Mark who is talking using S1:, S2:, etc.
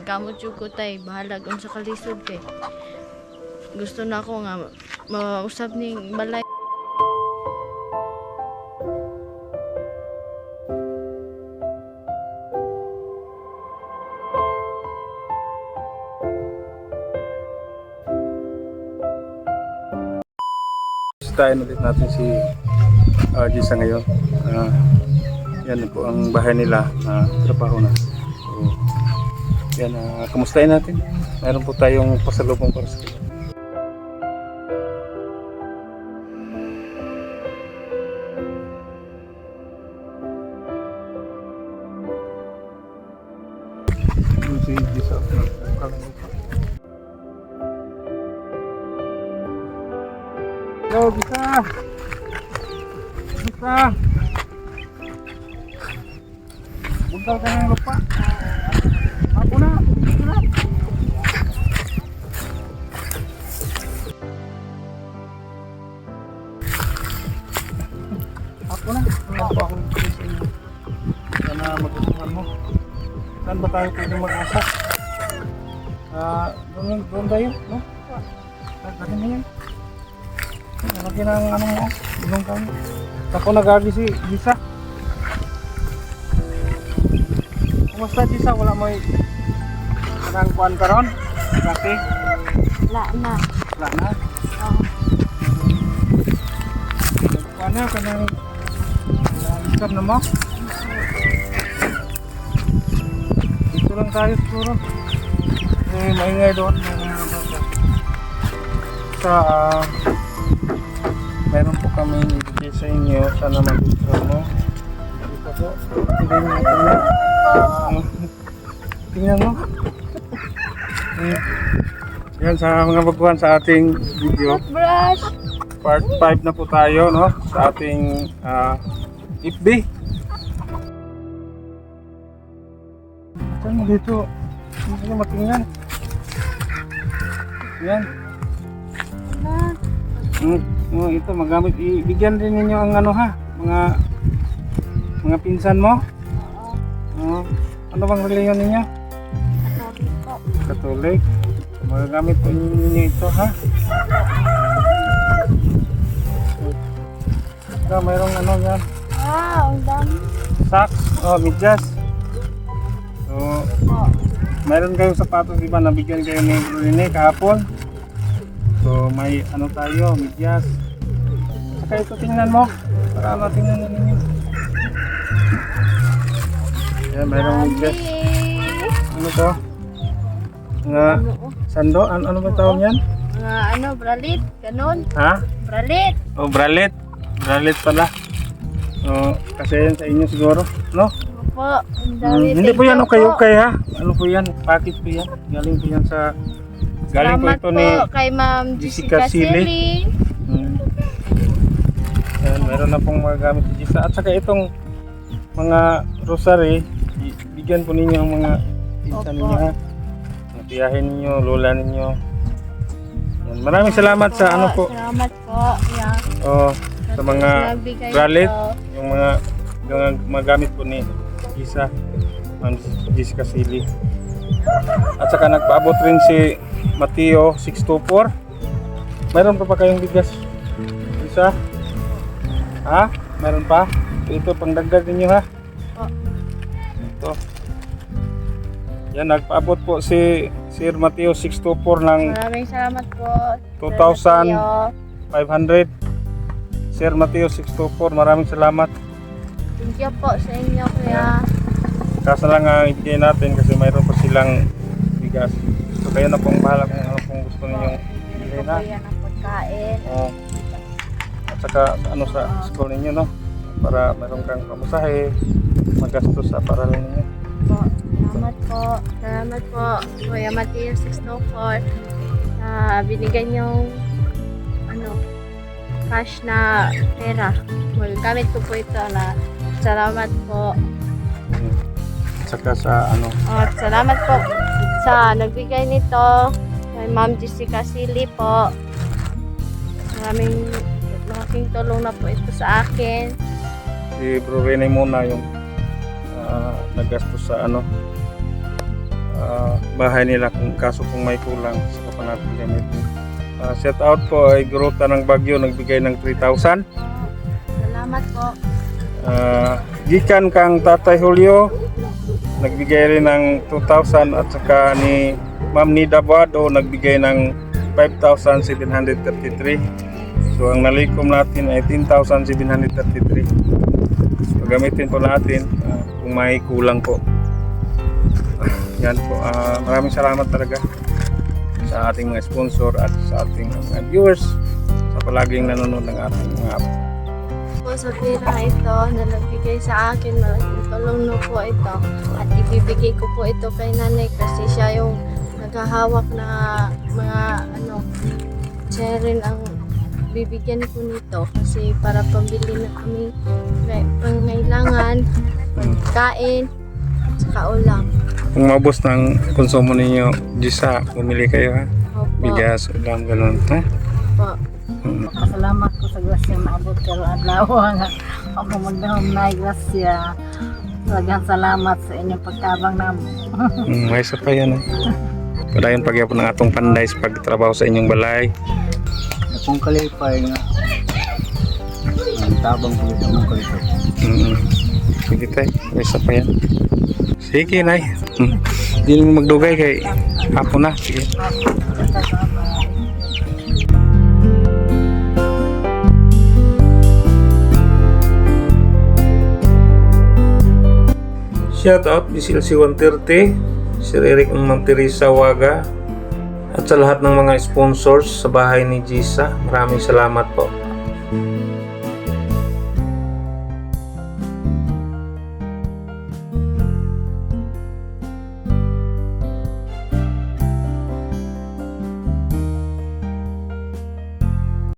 S1: kamot jud ko tay, bahala kung sa kalisod kay. Gusto na ako nga mausap ning balay.
S2: Bisitahin ulit natin si RG sa ngayon. Yan po ang bahay nila na trabaho na. So, yan, kamustahin natin. Mayroon po tayong pasalubong para sa kanila. Si Gisa, hello, Gisa! Gisa! Buntal ka ng lupa. Ako na! Ako na! Ako na! Ayan po akong gusto sa inyo. Sana magustuhan mo. Saan ba tayo pwede mag-asa? Doon tayo, no? Dali na yan. Nalagyan ang ano mo, ilong kami. Ako nag-agi si Gisa. Kumusta Gisa? Wala mo kanang kuhan ka ron? Kasi?
S1: Wala na.
S2: Wala na?
S1: Oo.
S2: Kuhan na, kanang listab na mo? Dito lang tayo siguro. Maingay doon. Meron po kami ibigay sa inyo. Sana mag-gusto mo. Dito po. Tingnan mo. Tingnan mo. Yan sa mga baguhan sa ating video.
S1: Toothbrush.
S2: Part 5 na po tayo, no? Sa ating FB. Saan mo dito? Hindi ko matingnan. Yan. Ito magamit, ibigyan din ninyo ang ano ha, mga pinsan mo. Ano bang reliyon ninyo? Katolik. Magagamit po ninyo ito ha. Mayroong ano yan,
S1: Ang dami.
S2: socks o medyas. So mayroon kayong sapatos, di ba, nabigyan kayo ni Rene kahapon. So may ano tayo, medyas. Saka ito tingnan mo, para matingnan na ninyo. Yan, mayroong medyas. Ano to? Nga sando? Ano ba tawag yan?
S1: Mga bralit, ganun.
S2: Ha?
S1: Bralit.
S2: O bralet. Bralet pala. O, kasi yan sa inyo siguro, no?
S1: Opo, ang dami.
S2: Hindi po yan okay ha? Ano po yan? Package po yan? Galing po yan sa... Galing po
S1: Salamat
S2: ito ni
S1: po kay Ma'am Jessica Sili.
S2: Yan, meron na pong mga gamit ni Gisa. At saka itong mga rosary, bigyan po ninyo ang mga pinsan
S1: Opo.
S2: ninyo ha. Ang tiyahin ninyo, lola ninyo. Yan, maraming salamat sa ano po.
S1: Salamat po. Yeah.
S2: Oh, sa mga
S1: Nagbigay
S2: bralet,
S1: ito.
S2: yung mga gamit po ni Gisa, Ma'am Jessica Sili. At saka nagpaabot rin si Mateo 624. Mayroon pa kayong bigas? Isa? Ha? Mayroon pa? Ito pang dagdag ninyo ha? Ito. Yan, nagpaabot po si Sir Mateo 624 ng
S1: Maraming salamat po.
S2: 2,500. Sir Mateo 624, maraming salamat.
S1: Thank you po sa inyo, kuya.
S2: Kaso lang ibigay natin kasi mayroon pa silang bigas. So kayo na pong bahala kung ano pong gusto ninyong ibigay na.
S1: Kuya ng pagkain.
S2: At saka ano sa school ninyo, no? Para mayroon kang pamasahe, magastos sa paralan ninyo.
S1: Po. Salamat po. Salamat po, Kuya Mateo 604. Binigay niyong cash na pera. Gamit ko po ito na. Salamat po.
S2: At saka sa ano,
S1: At salamat po sa nagbigay nito kay Ma'am Jessica Sili po. Malaking tulong na po ito sa akin.
S2: si Bro Rene muna yung naggastos sa ano bahay nila kung may kulang sa pa natin gamitin. Shout out po ay Gruta ng Baguio, nagbigay ng 3,000.
S1: Salamat po.
S2: Gikan kang Tatay Julio, nagbigay rin ng 2,000 at saka ni Ma'am Nida Buado nagbigay ng 5,733. So ang nalikom natin ay 10,733. So gamitin po natin kung may kulang po. Yan po. Maraming salamat talaga sa ating mga sponsor at sa ating mga viewers sa palaging nanonood ng ating mga
S1: Po sa pera ito na nagbigay sa akin, malaking tulong no po ito. At ibibigay ko po ito kay nanay kasi siya yung naghahawak na mga siya rin ang bibigyan ko nito kasi para pambili na kami pangailangan, pagkain, saka ulam.
S2: Kung maubos ng konsumo ninyo, Gisa, bumili kayo ha?
S1: Opo.
S2: Bigas, ulam, ganun ha?
S1: Po.
S3: Pasalamat ko sa grasya maabot karon adlaw nga ako magdahom na grasya. Daghang salamat sa inyong pagtabang namo.
S2: May isa pa yan. Padayon pagyapon ng atong panday sa pagtrabaho sa inyong balay.
S4: Akong kalipay nga. Ang tabang po ito mong kalipay.
S2: Sige tayo, may isa pa yan. Sige nay. Hindi mo magdugay kay hapon na. Sige. Shout out BCLC 130, Sir Eric Mang Teresa Waga, at sa lahat ng mga sponsors sa bahay ni Gisa. Maraming salamat po.